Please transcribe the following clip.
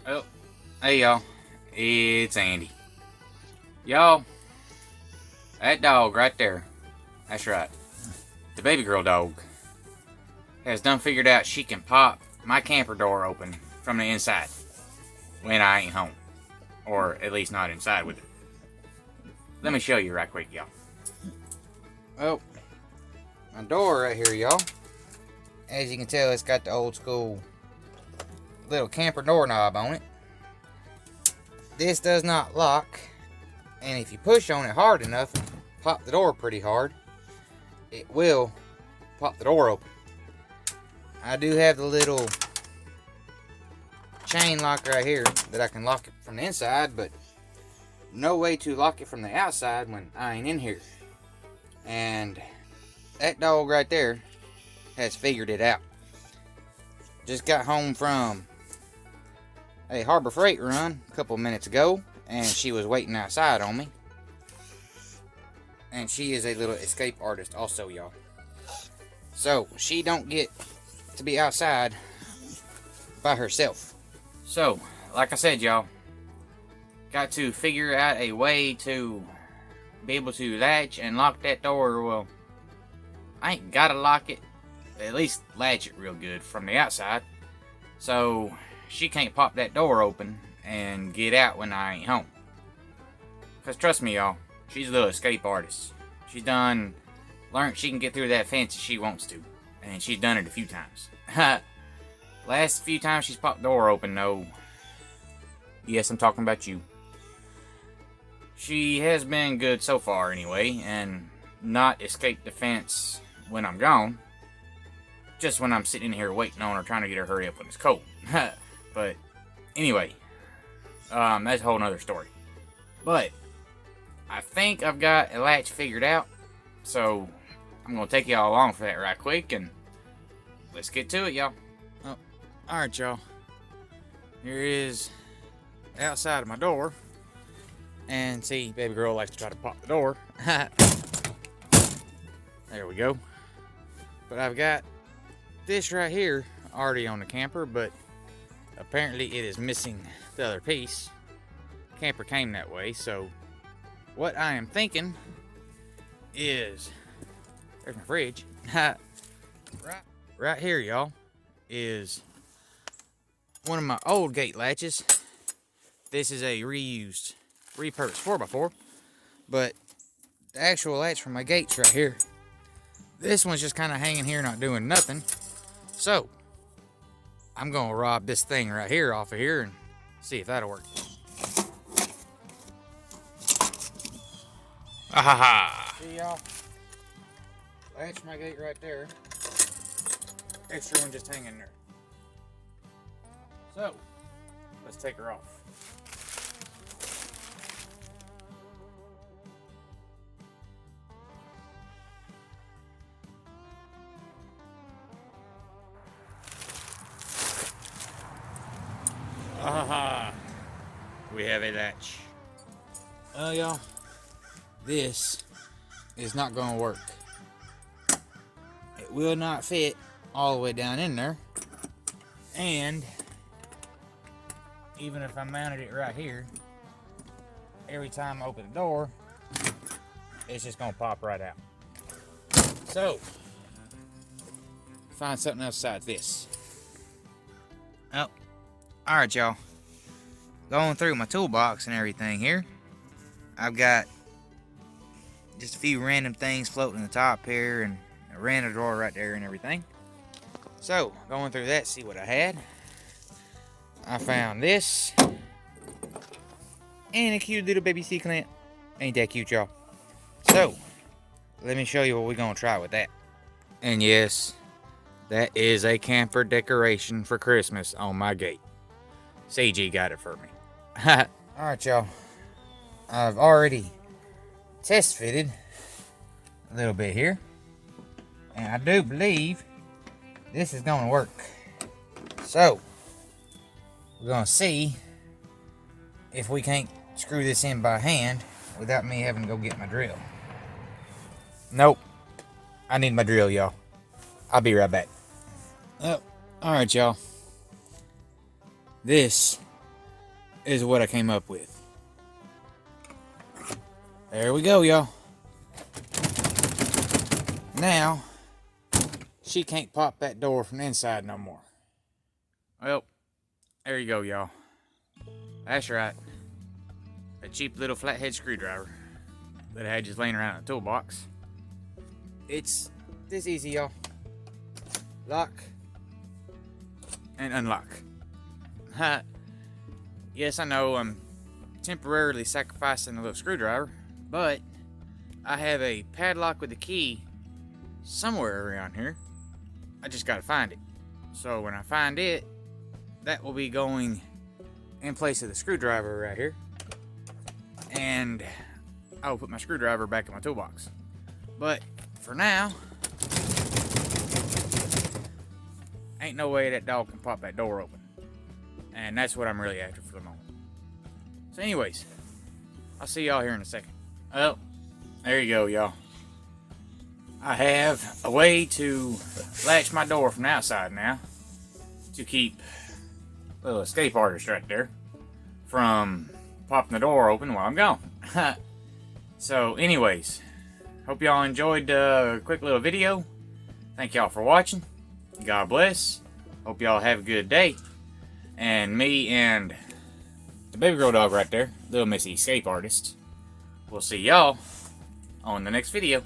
Oh, hey y'all, it's Andy. Y'all, that dog right there, that's right, the baby girl dog, has done figured out she can pop my camper door open from the inside when I ain't home. Or at least not inside with it. Let me show you right quick, y'all. Oh, my door right here, y'all. As you can tell, it's got the old school little camper doorknob on it. This does not lock, and if you push on it hard enough, pop the door pretty hard, it will pop the door open. I do have the little chain lock right here that I can lock it from the inside, but no way to lock it from the outside when I ain't in here. And that dog right there has figured it out. Just got home from a Harbor Freight run a couple minutes ago, and she was waiting outside on me. And she is a little escape artist also, y'all. So she don't get to be outside by herself. So, like I said, y'all, got to figure out a way to be able to latch and lock that door. Well, I ain't gotta lock it, at least latch it real good from the outside, so she can't pop that door open and get out when I ain't home. Because trust me, y'all, she's a little escape artist. She's done learned she can get through that fence if she wants to, and she's done it a few times. Last few times she's popped the door open, though, yes, I'm talking about you. She has been good so far anyway, and not escaped the fence when I'm gone. Just when I'm sitting here waiting on her, trying to get her hurry up when it's cold. But anyway, that's a whole nother story. But I think I've got a latch figured out, so I'm gonna take y'all along for that right quick, and let's get to it, y'all. Oh, all right, y'all. Here is outside of my door, and see, baby girl likes to try to pop the door. There we go. But I've got this right here already on the camper, but apparently it is missing the other piece. Camper came that way, so what I am thinking is, there's my fridge. right here, y'all, is one of my old gate latches. This is a repurposed 4x4, but the actual latch for my gate's right here. This one's just kind of hanging here, not doing nothing. So I'm gonna rob this thing right here off of here and see if that'll work. Ha. See, y'all? Latch my gate right there. Extra one just hanging there. So let's take her off. Aha! We have a latch. Y'all, this is not gonna work. It will not fit all the way down in there, and even if I mounted it right here, every time I open the door, it's just gonna pop right out. So, find something else besides this. Oh. Alright, y'all. Going through my toolbox and everything here. I've got just a few random things floating in the top here, and a random drawer right there and everything. So, going through that, see what I had. I found this. And a cute little baby C-clamp. Ain't that cute, y'all? So, let me show you what we're going to try with that. And yes, that is a camper decoration for Christmas on my gate. CG got it for me. Alright, y'all. I've already test fitted a little bit here, and I do believe this is going to work. So, we're going to see if we can't screw this in by hand without me having to go get my drill. Nope. I need my drill, y'all. I'll be right back. Oh, alright, y'all. This is what I came up with. There we go, y'all. Now, she can't pop that door from the inside no more. Well, there you go, y'all. That's right. A cheap little flathead screwdriver that I had just laying around in a toolbox. It's this easy, y'all. Lock and unlock. Yes, I know I'm temporarily sacrificing a little screwdriver, but I have a padlock with a key somewhere around here. I just gotta find it. So when I find it, that will be going in place of the screwdriver right here. And I will put my screwdriver back in my toolbox. But for now, ain't no way that dog can pop that door open. And that's what I'm really after for the moment. So anyways, I'll see y'all here in a second. Well, there you go, y'all. I have a way to latch my door from the outside now to keep a little escape artist right there from popping the door open while I'm gone. So anyways, hope y'all enjoyed the quick little video. Thank y'all for watching. God bless. Hope y'all have a good day. And me and the baby girl dog right there, little Missy escape artist, we'll see y'all on the next video.